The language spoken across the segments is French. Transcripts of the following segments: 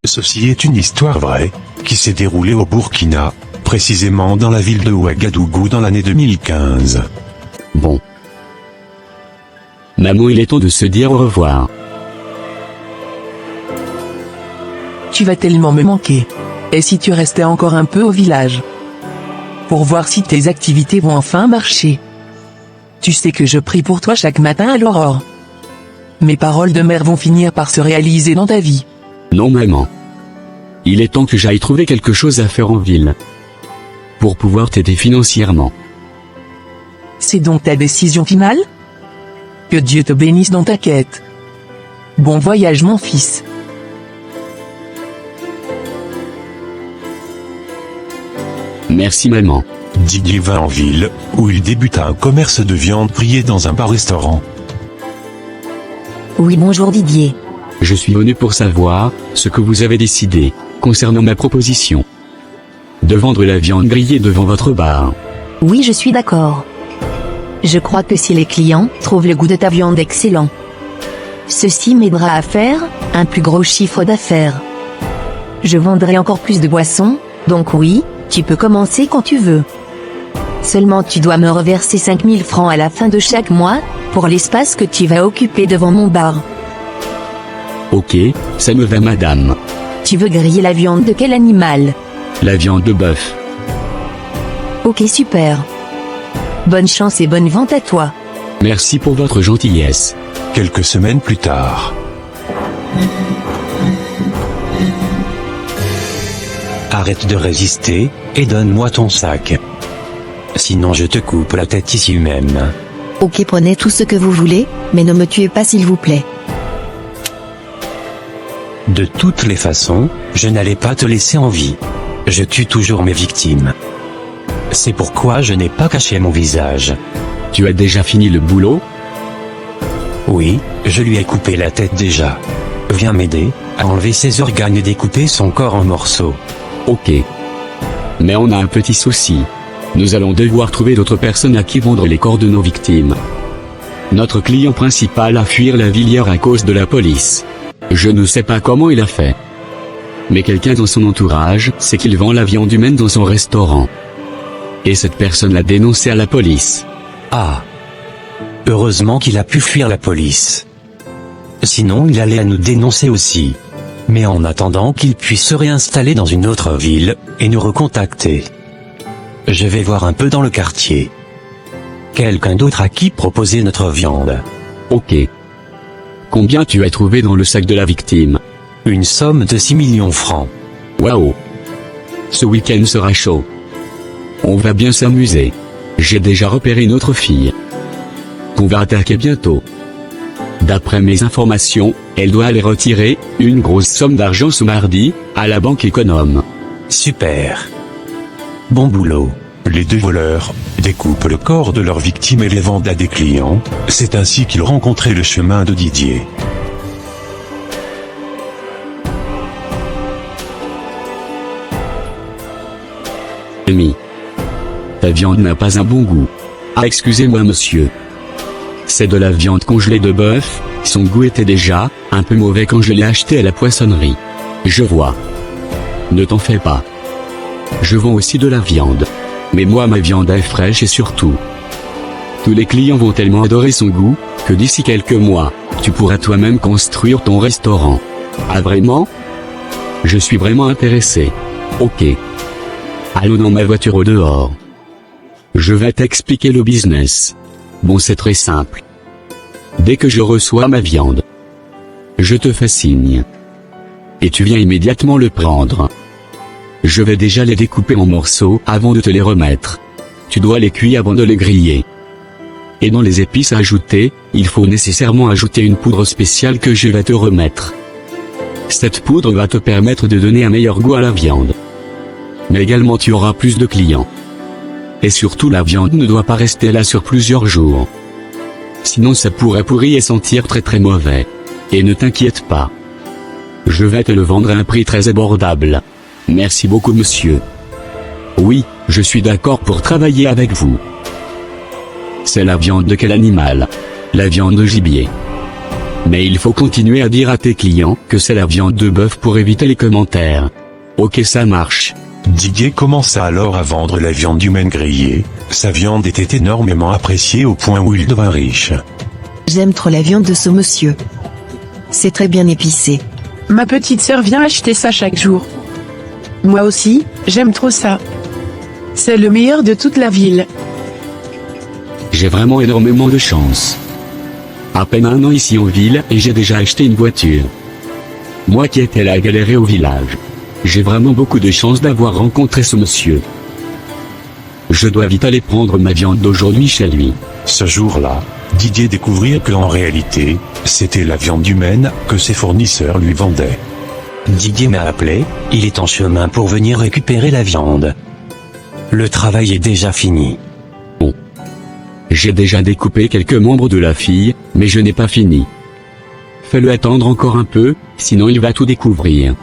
Ceci est une histoire vraie, qui s'est déroulée au Burkina, précisément dans la ville de Ouagadougou dans l'année 2015. Bon. Maman, il est temps de se dire au revoir. Tu vas tellement me manquer. Et si tu restais encore un peu au village? Pour voir si tes activités vont enfin marcher. Tu sais que je prie pour toi chaque matin à l'aurore. Mes paroles de mère vont finir par se réaliser dans ta vie. Non maman. Il est temps que j'aille trouver quelque chose à faire en ville. Pour pouvoir t'aider financièrement. C'est donc ta décision finale? Que Dieu te bénisse dans ta quête. Bon voyage mon fils. Merci maman. Didier va en ville, où il débuta un commerce de viande grillée dans un bar-restaurant. Oui, bonjour Didier. Je suis venu pour savoir ce que vous avez décidé concernant ma proposition de vendre la viande grillée devant votre bar. Oui, je suis d'accord. Je crois que si les clients trouvent le goût de ta viande excellent, ceci m'aidera à faire un plus gros chiffre d'affaires. Je vendrai encore plus de boissons, donc oui, tu peux commencer quand tu veux. Seulement tu dois me reverser 5000 francs à la fin de chaque mois, pour l'espace que tu vas occuper devant mon bar. Ok, ça me va madame. Tu veux griller la viande de quel animal? La viande de bœuf. Ok, super. Bonne chance et bonne vente à toi. Merci pour votre gentillesse. Quelques semaines plus tard. Arrête de résister, et donne-moi ton sac. Sinon je te coupe la tête ici même. Ok, prenez tout ce que vous voulez, mais ne me tuez pas s'il vous plaît. De toutes les façons, je n'allais pas te laisser en vie. Je tue toujours mes victimes. C'est pourquoi je n'ai pas caché mon visage. Tu as déjà fini le boulot? Oui, je lui ai coupé la tête déjà. Viens m'aider à enlever ses organes et découper son corps en morceaux. Ok. Mais on a un petit souci. Nous allons devoir trouver d'autres personnes à qui vendre les corps de nos victimes. Notre client principal a fui la ville hier à cause de la police. Je ne sais pas comment il a fait. Mais quelqu'un dans son entourage sait qu'il vend la viande humaine dans son restaurant. Et cette personne l'a dénoncé à la police. Ah. Heureusement qu'il a pu fuir la police. Sinon il allait à nous dénoncer aussi. Mais en attendant qu'il puisse se réinstaller dans une autre ville, et nous recontacter. Je vais voir un peu dans le quartier. Quelqu'un d'autre à qui proposer notre viande. Ok. Combien tu as trouvé dans le sac de la victime? Une somme de 6 millions francs. Waouh. Ce week-end sera chaud. On va bien s'amuser. J'ai déjà repéré une autre fille qu'on va attaquer bientôt. D'après mes informations, elle doit aller retirer une grosse somme d'argent ce mardi, à la banque économe. Super. Bon boulot. Les deux voleurs découpent le corps de leurs victimes et les vendent à des clients. C'est ainsi qu'ils rencontraient le chemin de Didier. Amy. Ta viande n'a pas un bon goût. Ah, excusez-moi monsieur. C'est de la viande congelée de bœuf, son goût était déjà un peu mauvais quand je l'ai acheté à la poissonnerie. Je vois. Ne t'en fais pas. Je vends aussi de la viande. Mais moi ma viande est fraîche et surtout, tous les clients vont tellement adorer son goût, que d'ici quelques mois, tu pourras toi-même construire ton restaurant. Ah vraiment? Je suis vraiment intéressé. Ok. Allons dans ma voiture au dehors. Je vais t'expliquer le business. Bon, c'est très simple. Dès que je reçois ma viande, je te fais signe. Et tu viens immédiatement le prendre. Je vais déjà les découper en morceaux avant de te les remettre. Tu dois les cuire avant de les griller. Et dans les épices à ajouter, il faut nécessairement ajouter une poudre spéciale que je vais te remettre. Cette poudre va te permettre de donner un meilleur goût à la viande. Mais également tu auras plus de clients. Et surtout la viande ne doit pas rester là sur plusieurs jours. Sinon ça pourrait pourrir et sentir très très mauvais. Et ne t'inquiète pas. Je vais te le vendre à un prix très abordable. Merci beaucoup monsieur. Oui, je suis d'accord pour travailler avec vous. C'est la viande de quel animal? La viande de gibier. Mais il faut continuer à dire à tes clients que c'est la viande de bœuf pour éviter les commentaires. Ok, ça marche. Didier commença alors à vendre la viande humaine grillée. Sa viande était énormément appréciée au point où il devint riche. J'aime trop la viande de ce monsieur. C'est très bien épicé. Ma petite sœur vient acheter ça chaque jour. Moi aussi, j'aime trop ça. C'est le meilleur de toute la ville. J'ai vraiment énormément de chance. À peine 1 an ici en ville et j'ai déjà acheté une voiture. Moi qui étais là à galérer au village. J'ai vraiment beaucoup de chance d'avoir rencontré ce monsieur. Je dois vite aller prendre ma viande d'aujourd'hui chez lui. Ce jour-là, Didier découvrit que en réalité, c'était la viande humaine que ses fournisseurs lui vendaient. Didier m'a appelé, il est en chemin pour venir récupérer la viande. Le travail est déjà fini. J'ai déjà découpé quelques membres de la fille, mais je n'ai pas fini. Fais-le attendre encore un peu, sinon il va tout découvrir.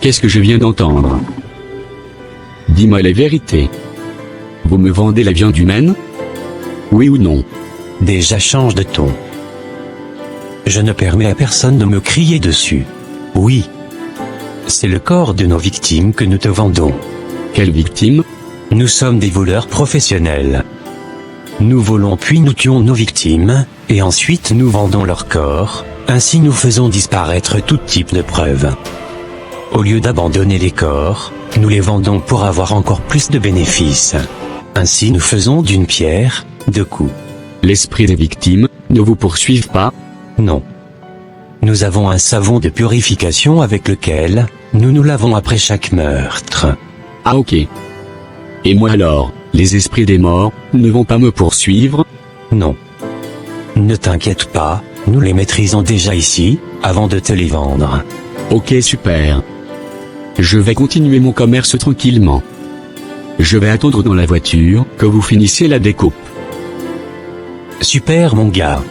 Qu'est-ce que je viens d'entendre? Dis-moi la vérité. Vous me vendez la viande humaine? Oui ou non? Déjà change de ton. Je ne permets à personne de me crier dessus. Oui. C'est le corps de nos victimes que nous te vendons. Quelle victime? Nous sommes des voleurs professionnels. Nous volons puis nous tuons nos victimes, et ensuite nous vendons leur corps, ainsi nous faisons disparaître tout type de preuves. Au lieu d'abandonner les corps, nous les vendons pour avoir encore plus de bénéfices. Ainsi nous faisons d'une pierre, deux coups. L'esprit des victimes ne vous poursuivent pas? Non. Nous avons un savon de purification avec lequel nous nous lavons après chaque meurtre. Ah ok. Et moi alors, les esprits des morts ne vont pas me poursuivre? Non. Ne t'inquiète pas, nous les maîtrisons déjà ici, avant de te les vendre. Ok super. Je vais continuer mon commerce tranquillement. Je vais attendre dans la voiture que vous finissiez la découpe. Super mon gars.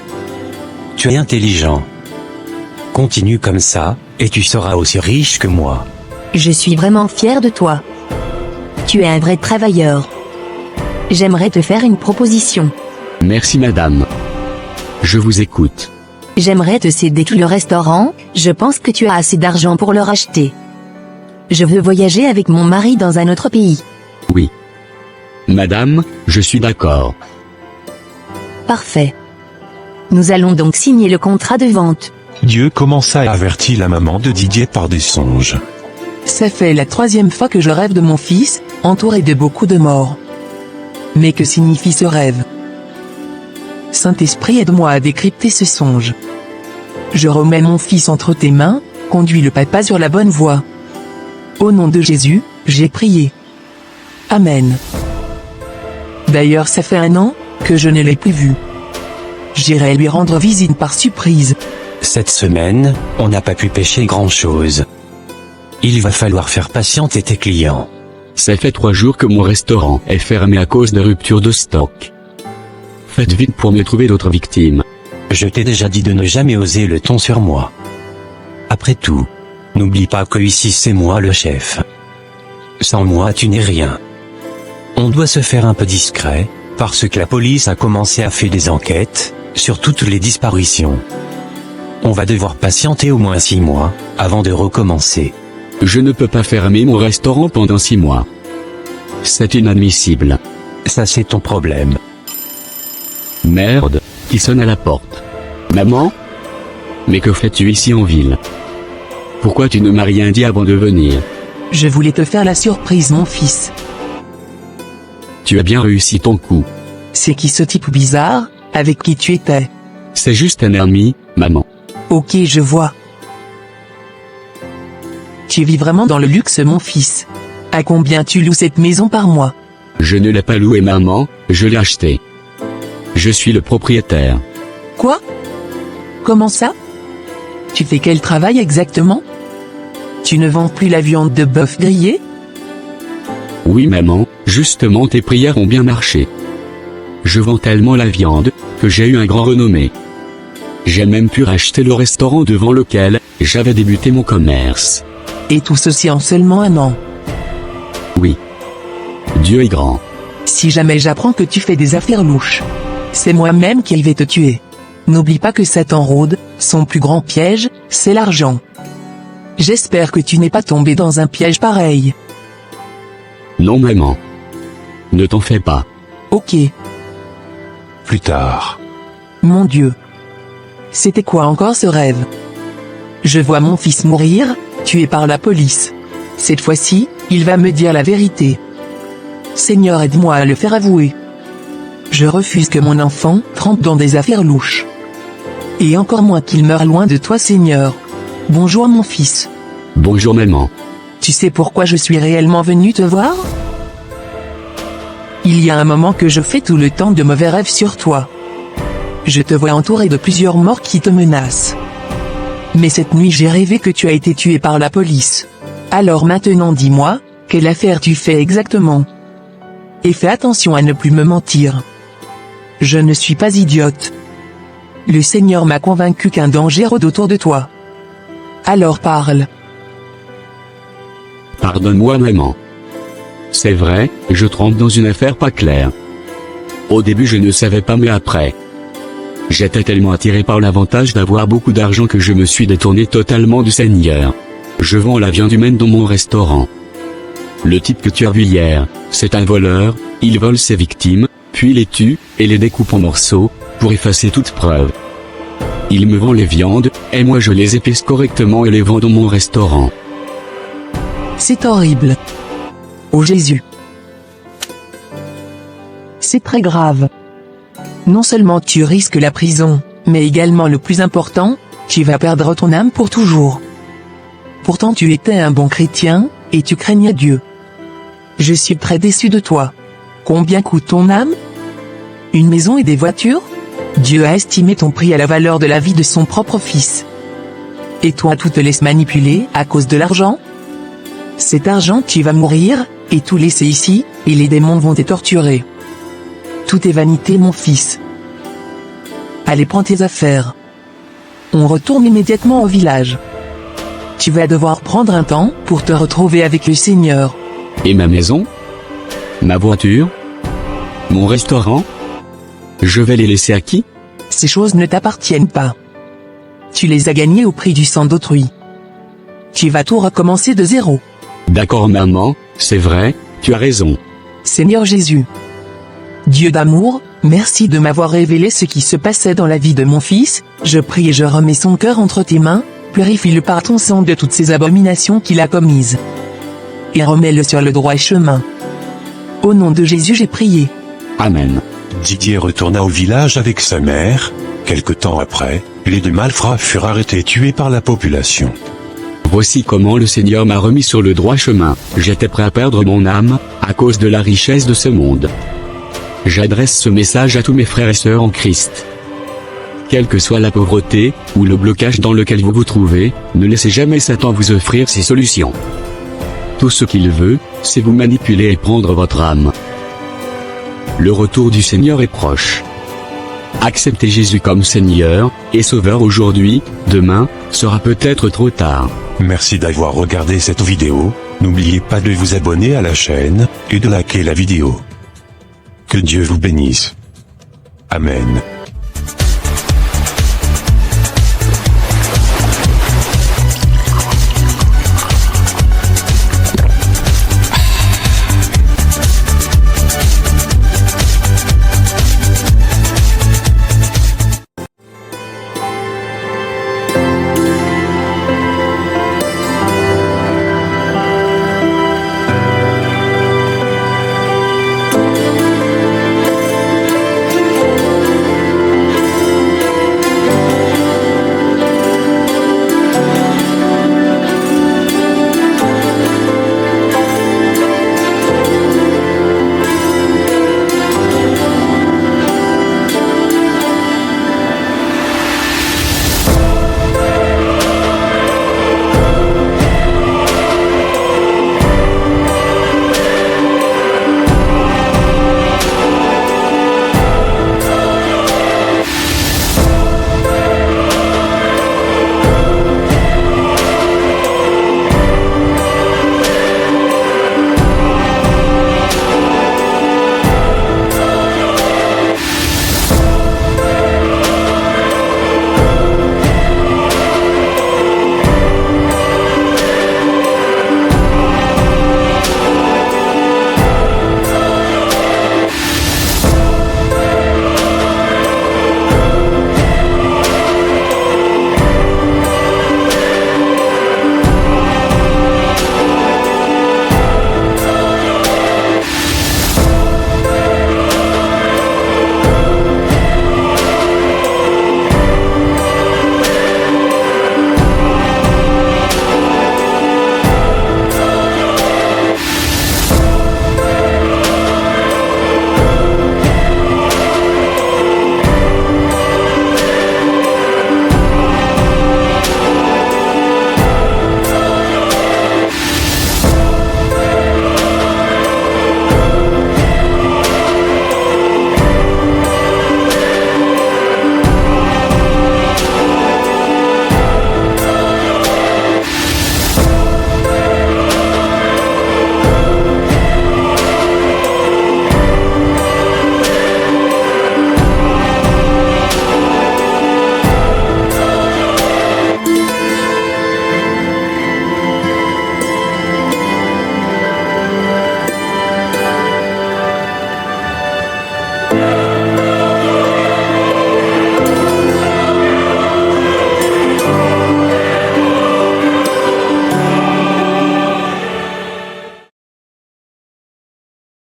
Tu es intelligent. Continue comme ça, et tu seras aussi riche que moi. Je suis vraiment fier de toi. Tu es un vrai travailleur. J'aimerais te faire une proposition. Merci madame. Je vous écoute. J'aimerais te céder tout le restaurant, je pense que tu as assez d'argent pour le racheter. Je veux voyager avec mon mari dans un autre pays. Oui. Madame, je suis d'accord. Parfait. Nous allons donc signer le contrat de vente. Dieu commença à avertir la maman de Didier par des songes. Ça fait la 3e fois que je rêve de mon fils, entouré de beaucoup de morts. Mais que signifie ce rêve? Saint-Esprit, aide-moi à décrypter ce songe. Je remets mon fils entre tes mains, conduis le papa sur la bonne voie. Au nom de Jésus, j'ai prié. Amen. D'ailleurs ça fait 1 an, que je ne l'ai plus vu. J'irai lui rendre visite par surprise. Cette semaine, on n'a pas pu pêcher grand-chose. Il va falloir faire patienter tes clients. Ça fait 3 jours que mon restaurant est fermé à cause de rupture de stock. Faites vite pour me trouver d'autres victimes. Je t'ai déjà dit de ne jamais oser le ton sur moi. Après tout, n'oublie pas que ici c'est moi le chef. Sans moi tu n'es rien. On doit se faire un peu discret, parce que la police a commencé à faire des enquêtes, sur toutes les disparitions. On va devoir patienter au moins 6 mois, avant de recommencer. Je ne peux pas fermer mon restaurant pendant 6 mois. C'est inadmissible. Ça c'est ton problème. Merde, qui sonne à la porte. Maman? Mais que fais-tu ici en ville? Pourquoi tu ne m'as rien dit avant de venir? Je voulais te faire la surprise mon fils. Tu as bien réussi ton coup. C'est qui ce type bizarre, avec qui tu étais? C'est juste un ami, maman. Ok je vois. Tu vis vraiment dans le luxe mon fils. À combien tu loues cette maison par mois? Je ne l'ai pas loué maman, je l'ai acheté. Je suis le propriétaire. Quoi? Comment ça? Tu fais quel travail exactement? Tu ne vends plus la viande de bœuf grillée? Oui maman, justement tes prières ont bien marché. Je vends tellement la viande, que j'ai eu un grand renommé. J'ai même pu racheter le restaurant devant lequel j'avais débuté mon commerce. Et tout ceci en seulement 1 an. Oui. Dieu est grand. Si jamais j'apprends que tu fais des affaires louches, c'est moi-même qui vais te tuer. N'oublie pas que Satan rôde, son plus grand piège, c'est l'argent. J'espère que tu n'es pas tombé dans un piège pareil. Non maman. Ne t'en fais pas. Ok. Plus tard. Mon Dieu. C'était quoi encore ce rêve? Je vois mon fils mourir, tué par la police. Cette fois-ci, il va me dire la vérité. Seigneur, aide-moi à le faire avouer. Je refuse que mon enfant trempe dans des affaires louches. Et encore moins qu'il meure loin de toi, Seigneur. Bonjour mon fils. Bonjour maman. Tu sais pourquoi je suis réellement venu te voir? Il y a un moment que je fais tout le temps de mauvais rêves sur toi. Je te vois entouré de plusieurs morts qui te menacent. Mais cette nuit j'ai rêvé que tu as été tué par la police. Alors maintenant dis-moi, quelle affaire tu fais exactement? Et fais attention à ne plus me mentir. Je ne suis pas idiote. Le Seigneur m'a convaincu qu'un danger rôde autour de toi. Alors parle. Pardonne-moi maman. C'est vrai, je trempe dans une affaire pas claire. Au début je ne savais pas mais après. J'étais tellement attiré par l'avantage d'avoir beaucoup d'argent que je me suis détourné totalement du Seigneur. Je vends la viande humaine dans mon restaurant. Le type que tu as vu hier, c'est un voleur, il vole ses victimes, puis les tue, et les découpe en morceaux, pour effacer toute preuve. Il me vend les viandes, et moi je les épice correctement et les vends dans mon restaurant. C'est horrible. Oh Jésus. C'est très grave. Non seulement tu risques la prison, mais également le plus important, tu vas perdre ton âme pour toujours. Pourtant tu étais un bon chrétien, et tu craignais Dieu. Je suis très déçu de toi. Combien coûte ton âme? Une maison et des voitures? Dieu a estimé ton prix à la valeur de la vie de son propre fils. Et toi tu te laisses manipuler à cause de l'argent? Cet argent tu vas mourir, et tout laisser ici, et les démons vont te torturer. Tout est vanité mon fils. Allez prends tes affaires. On retourne immédiatement au village. Tu vas devoir prendre un temps pour te retrouver avec le Seigneur. Et ma maison? Ma voiture? Mon restaurant? Je vais les laisser à qui? Ces choses ne t'appartiennent pas. Tu les as gagnées au prix du sang d'autrui. Tu vas tout recommencer de zéro. D'accord maman, c'est vrai, tu as raison. Seigneur Jésus. Dieu d'amour, merci de m'avoir révélé ce qui se passait dans la vie de mon fils, je prie et je remets son cœur entre tes mains, purifie-le par ton sang de toutes ces abominations qu'il a commises. Et remets-le sur le droit chemin. Au nom de Jésus j'ai prié. Amen. Didier retourna au village avec sa mère. Quelque temps après, les deux malfrats furent arrêtés et tués par la population. Voici comment le Seigneur m'a remis sur le droit chemin. J'étais prêt à perdre mon âme, à cause de la richesse de ce monde. J'adresse ce message à tous mes frères et sœurs en Christ. Quelle que soit la pauvreté, ou le blocage dans lequel vous vous trouvez, ne laissez jamais Satan vous offrir ses solutions. Tout ce qu'il veut, c'est vous manipuler et prendre votre âme. Le retour du Seigneur est proche. Acceptez Jésus comme Seigneur et Sauveur aujourd'hui, demain, sera peut-être trop tard. Merci d'avoir regardé cette vidéo, n'oubliez pas de vous abonner à la chaîne, et de liker la vidéo. Que Dieu vous bénisse. Amen.